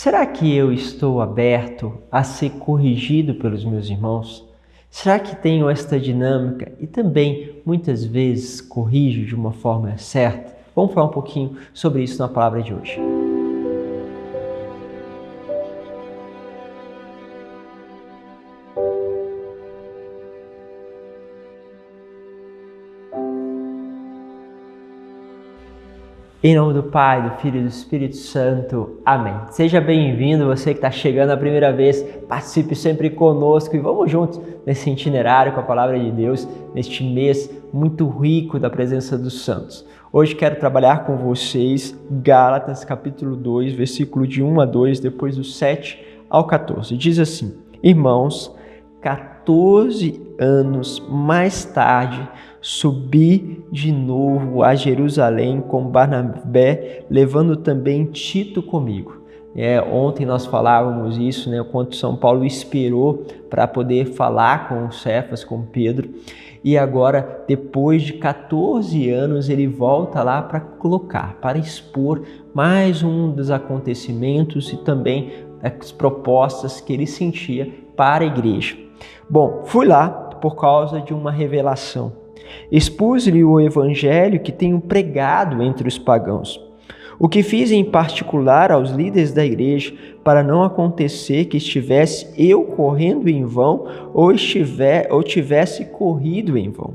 Será que eu estou aberto a ser corrigido pelos meus irmãos? Será que tenho esta dinâmica e também muitas vezes corrijo de uma forma certa? Vamos falar um pouquinho sobre isso na palavra de hoje. Em nome do Pai, do Filho e do Espírito Santo. Amém. Seja bem-vindo, você que está chegando a primeira vez, participe sempre conosco e vamos juntos nesse itinerário com a Palavra de Deus, neste mês muito rico da presença dos santos. Hoje quero trabalhar com vocês Gálatas capítulo 2, versículo de 1 a 2, depois do 7 ao 14. Diz assim: Irmãos, 14 anos mais tarde, subi de novo a Jerusalém com Barnabé, levando também Tito comigo. Ontem nós falávamos isso, o quanto São Paulo esperou para poder falar com Cefas, com Pedro. E agora, depois de 14 anos, ele volta lá para colocar, para expor mais um dos acontecimentos e também as propostas que ele sentia para a igreja. Bom, fui lá por causa de uma revelação. Expus-lhe o evangelho que tenho pregado entre os pagãos. O que fiz em particular aos líderes da igreja, para não acontecer que estivesse eu correndo em vão ou tivesse corrido em vão.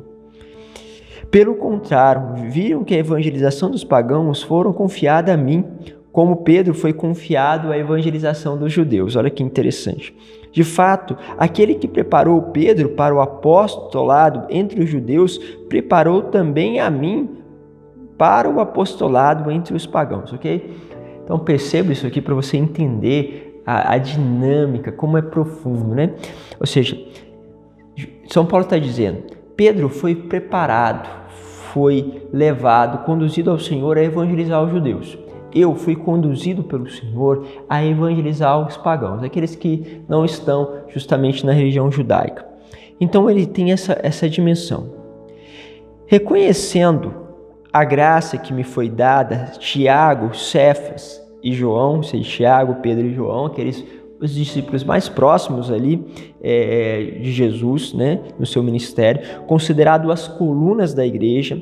Pelo contrário, viram que a evangelização dos pagãos foram confiada a mim, como Pedro foi confiado à evangelização dos judeus. Olha que interessante. De fato, aquele que preparou Pedro para o apostolado entre os judeus, preparou também a mim para o apostolado entre os pagãos, ok? Então perceba isso aqui para você entender a dinâmica, como é profundo, né? Ou seja, São Paulo está dizendo, Pedro foi preparado, foi levado, conduzido ao Senhor a evangelizar os judeus. Eu fui conduzido pelo Senhor a evangelizar os pagãos, aqueles que não estão justamente na religião judaica. Então ele tem essa dimensão. Reconhecendo a graça que me foi dada, Tiago, Cefas e João, ou seja, Tiago, Pedro e João, os discípulos mais próximos ali de Jesus, no seu ministério, considerado as colunas da igreja,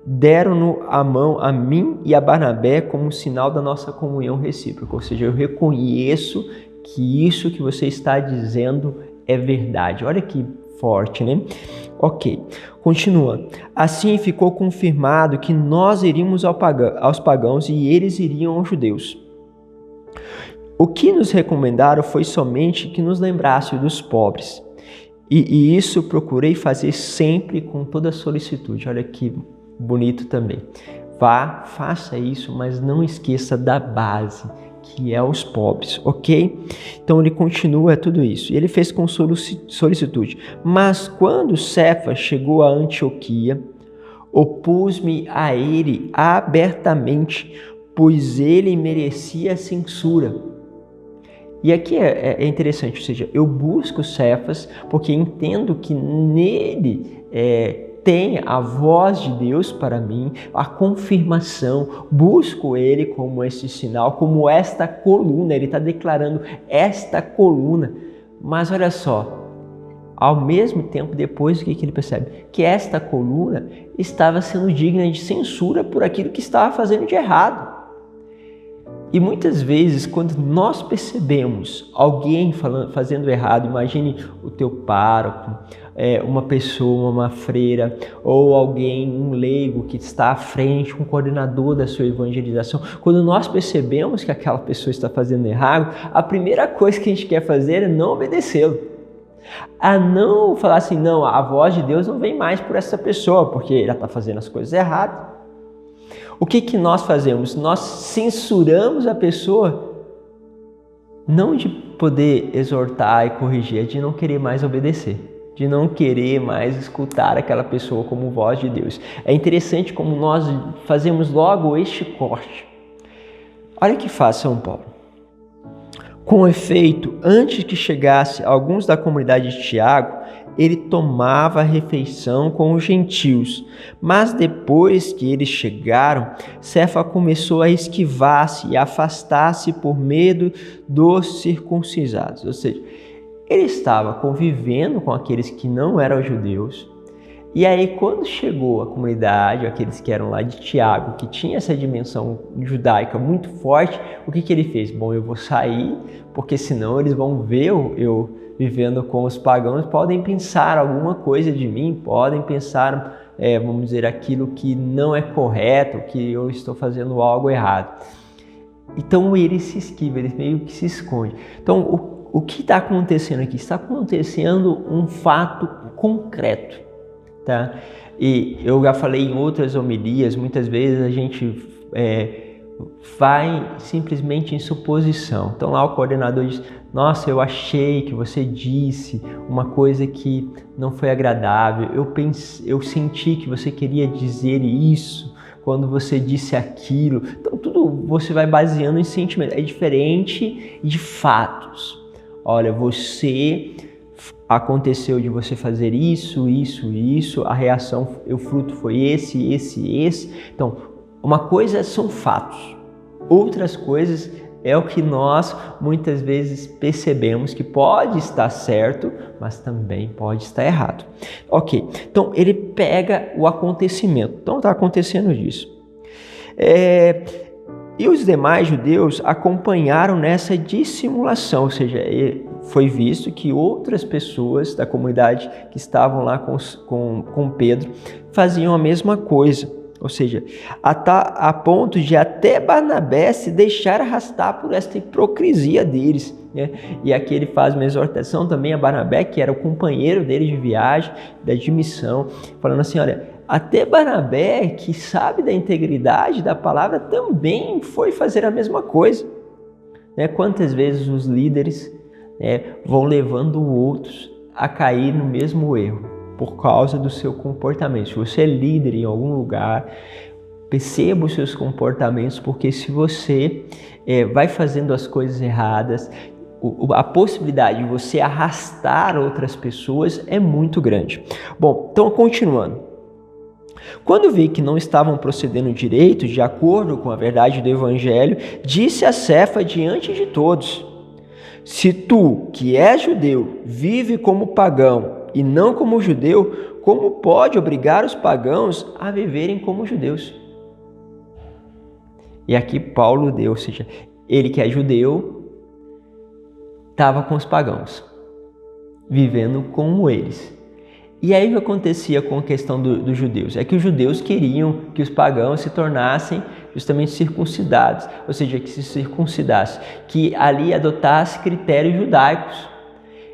deram-no a mão a mim e a Barnabé como sinal da nossa comunhão recíproca. Ou seja, eu reconheço que isso que você está dizendo é verdade. Olha que forte, Ok, continua. Assim ficou confirmado que nós iríamos aos pagãos e eles iriam aos judeus. O que nos recomendaram foi somente que nos lembrasse dos pobres. E isso procurei fazer sempre com toda solicitude. Olha que bonito também. Vá, faça isso, mas não esqueça da base, que é os pobres, ok? Então ele continua tudo isso. E ele fez com solicitude. Mas quando Cefas chegou a Antioquia, opus-me a ele abertamente, pois ele merecia censura. E aqui é interessante, ou seja, eu busco Cefas porque entendo que nele tem a voz de Deus para mim, a confirmação, busco ele como esse sinal, como esta coluna, ele está declarando esta coluna. Mas olha só, ao mesmo tempo, depois o que ele percebe? Que esta coluna estava sendo digna de censura por aquilo que estava fazendo de errado. E muitas vezes, quando nós percebemos alguém fazendo errado, imagine o teu pároco, uma pessoa, uma freira, ou alguém, um leigo que está à frente, um coordenador da sua evangelização. Quando nós percebemos que aquela pessoa está fazendo errado, a primeira coisa que a gente quer fazer é não obedecê-lo. A não falar assim, não, a voz de Deus não vem mais por essa pessoa, porque ela está fazendo as coisas erradas. O que nós fazemos? Nós censuramos a pessoa, não de poder exortar e corrigir, é de não querer mais obedecer, de não querer mais escutar aquela pessoa como voz de Deus. É interessante como nós fazemos logo este corte. Olha que faz São Paulo. Com efeito, antes que chegasse alguns da comunidade de Tiago, ele tomava a refeição com os gentios. Mas depois que eles chegaram, Cefa começou a esquivar-se e afastar-se por medo dos circuncisados. Ou seja, ele estava convivendo com aqueles que não eram judeus. E aí, quando chegou a comunidade, aqueles que eram lá de Tiago, que tinha essa dimensão judaica muito forte, o que ele fez? Bom, eu vou sair, porque senão eles vão ver eu vivendo com os pagãos, podem pensar alguma coisa de mim, podem pensar, vamos dizer, aquilo que não é correto, que eu estou fazendo algo errado. Então ele se esquiva, ele meio que se esconde. Então o que está acontecendo aqui? Está acontecendo um fato concreto. Tá? E eu já falei em outras homilias, muitas vezes a gente vai simplesmente em suposição. Então lá o coordenador diz: nossa, eu achei que você disse uma coisa que não foi agradável, eu senti que você queria dizer isso quando você disse aquilo. Então tudo você vai baseando em sentimento, é diferente de fatos. Olha, aconteceu de você fazer isso, a reação, o fruto foi esse. Então, uma coisa são fatos, outras coisas é o que nós muitas vezes percebemos que pode estar certo, mas também pode estar errado. Ok, então ele pega o acontecimento, então está acontecendo isso. E os demais judeus acompanharam nessa dissimulação, ou seja, foi visto que outras pessoas da comunidade que estavam lá com Pedro faziam a mesma coisa, ou seja, a ponto de até Barnabé se deixar arrastar por esta hipocrisia deles. Né? E aqui ele faz uma exortação também a Barnabé, que era o companheiro dele de viagem, de missão, falando assim, olha, até Barnabé, que sabe da integridade da palavra, também foi fazer a mesma coisa. Né? Quantas vezes os líderes vão levando outros a cair no mesmo erro por causa do seu comportamento? Se você é líder em algum lugar, perceba os seus comportamentos, porque se você vai fazendo as coisas erradas, a possibilidade de você arrastar outras pessoas é muito grande. Bom, então continuando. Quando vi que não estavam procedendo direito, de acordo com a verdade do Evangelho, disse a Cefa diante de todos: se tu, que és judeu, vive como pagão e não como judeu, como pode obrigar os pagãos a viverem como judeus? E aqui Paulo deu, ou seja, ele que é judeu, estava com os pagãos, vivendo como eles. E aí o que acontecia com a questão dos judeus? É que os judeus queriam que os pagãos se tornassem justamente circuncidados, ou seja, que se circuncidasse, que ali adotasse critérios judaicos.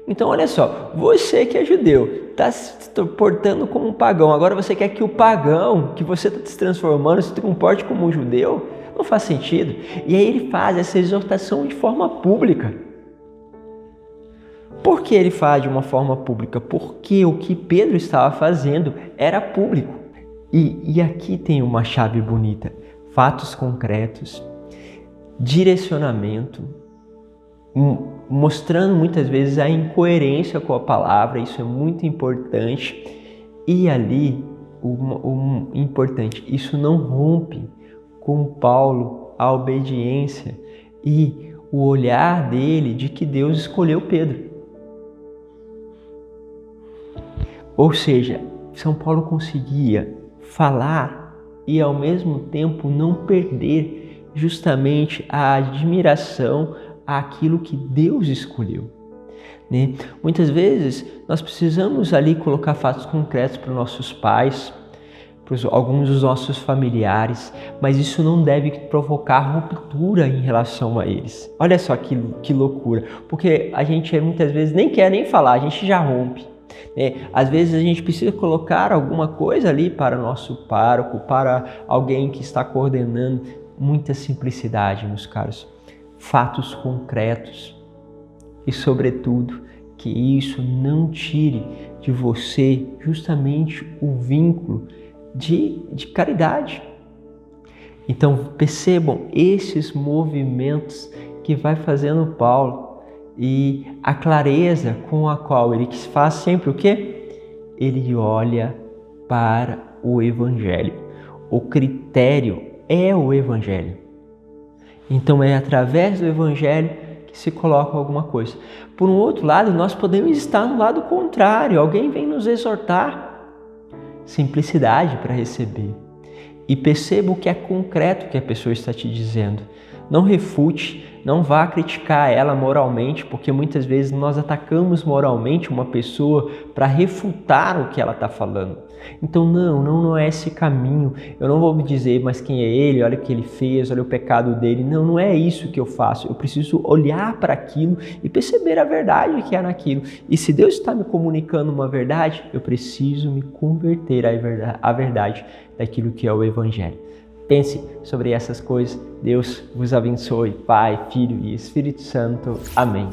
Então olha só, você que é judeu, está se portando como um pagão, agora você quer que o pagão, que você está se transformando, se comporte como um judeu? Não faz sentido. E aí ele faz essa exortação de forma pública. Por que ele faz de uma forma pública? Porque o que Pedro estava fazendo era público. E aqui tem uma chave bonita. Fatos concretos, direcionamento, mostrando muitas vezes a incoerência com a palavra, isso é muito importante. E ali, o importante, isso não rompe com Paulo a obediência e o olhar dele de que Deus escolheu Pedro. Ou seja, São Paulo conseguia falar e ao mesmo tempo não perder justamente a admiração àquilo que Deus escolheu. Né? Muitas vezes nós precisamos ali colocar fatos concretos para os nossos pais, para alguns dos nossos familiares, mas isso não deve provocar ruptura em relação a eles. Olha só que loucura, porque a gente muitas vezes nem quer nem falar, a gente já rompe. Às vezes a gente precisa colocar alguma coisa ali para o nosso pároco, para alguém que está coordenando. Muita simplicidade, meus caros, fatos concretos e, sobretudo, que isso não tire de você justamente o vínculo de caridade. Então percebam esses movimentos que vai fazendo Paulo. E a clareza com a qual ele faz sempre o quê? ele olha para o Evangelho. O critério é o Evangelho. Então é através do Evangelho que se coloca alguma coisa. Por um outro lado, nós podemos estar no lado contrário. Alguém vem nos exortar. Simplicidade para receber. E perceba o que é concreto que a pessoa está te dizendo. Não refute, não vá criticar ela moralmente, porque muitas vezes nós atacamos moralmente uma pessoa para refutar o que ela está falando. Então não é esse caminho. Eu não vou me dizer, mas quem é ele, olha o que ele fez, olha o pecado dele. Não é isso que eu faço. Eu preciso olhar para aquilo e perceber a verdade que há naquilo. E se Deus está me comunicando uma verdade, eu preciso me converter à verdade daquilo que é o Evangelho. Pense sobre essas coisas. Deus vos abençoe, Pai, Filho e Espírito Santo. Amém.